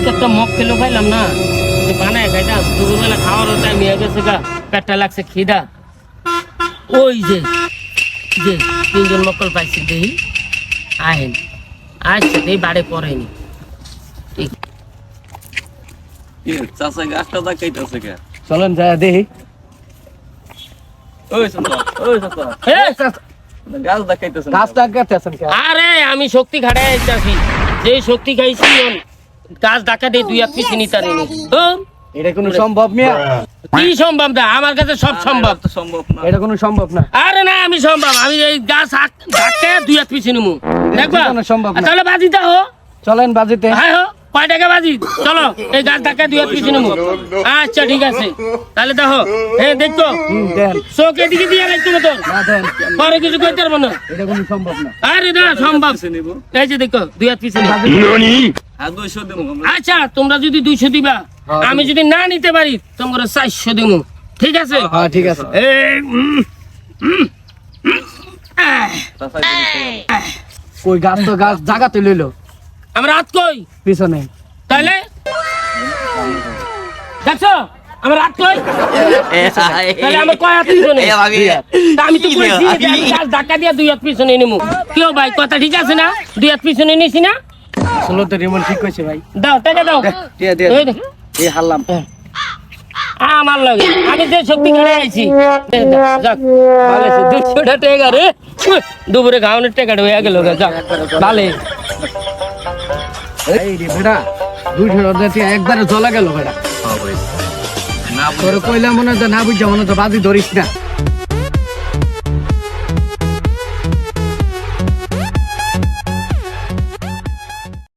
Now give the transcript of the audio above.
আজকে একটা মক খেলো পাইলাম না, যে বানায় খাইতাম দুপুরবেলা খাওয়ারও টাইম হয়ে গেছে গা, পেটটা লাগছে খিদা। ওই যে যে তিনজন মক্কল পাইছি দেই আহেন, আচ্ছা দেই বাড়ে পড়েনি। ঠিক চাচা গাছটা দেখাইতেছে কে? চলেন যায় দেখি। ওই চাচা, ওই চাচা, গাছ দেখাইতেছে না। গাছটা কাটতেছেন কে? আরে আমি শক্তি খাটাই আইতাছি, যে শক্তি খাইছি গাছ ডাকা দিয়ে দুই এক পিস নিতারি নি। এটা কোনো সম্ভব মিয়া? কি সম্ভব না? আমার কাছে সব সম্ভব। তো সম্ভব না। এটা কোনো সম্ভব না। আরে না আমি সম্ভব, আমি এই গাছ ডাকে দুই এক পিস নিমু দেখবা। এটা সম্ভব না। তাহলে বাজিতে হো, চলেন বাজিতে। হ্যাঁ হো, কয় টাকা বাজি? চলো এই গাছ ডাকে দুই এক পিস নিমু। আচ্ছা ঠিক আছে, তাহলে দেখো হ্যাঁ দেখো দেন। চোখ এদিকে দিয়ে রাখতে মতো না দেন। পরে কিছু কইতে পারবো না। এটা কোনো সম্ভব না। আরে না সম্ভব, পিছে নিবো। এই যে দেখো দুই এক পিস। আর 200 দেবো আমরা। আচ্ছা তোমরা যদি 200 দিবা, আমি যদি না নিতে পারি তোমরা 400 দিমু, ঠিক আছে? হ্যাঁ ঠিক আছে। এই চাচা কই গাছ তো গাছ জায়গাতে লইলো আমরা রাত কই পিছনে। তাইলে দেখছো আমরা রাত কই, তাহলে আমরা কয় হাত পিছনে? তা আমি তো কইছি যে আমি গাছ ধাক্কা দিয়া দুই হাত পিছনে নিমু। কেউ ভাই কথা ঠিক আছে না? দুই হাত পিছনে নিছি না? আসলে তো রিমন ঠিক কইছে ভাই। দাও টাকা দাও। দিয়ে দিয়ে এই দেখ, এই হারলাম। আমার লাগে আমি যে শক্তি করে আইছি। যাক ভালো আছে, 200 টাকা রে দুপুরে খাওয়ানোর টাকাটা হয়ে গেল। যাক ভালো। এই রে বেটা 200 টাকা একবারে চলা গেল বেটা। না তোর কইলাম মনে তো না বুঝা মনে তো বাজি ধরিস না।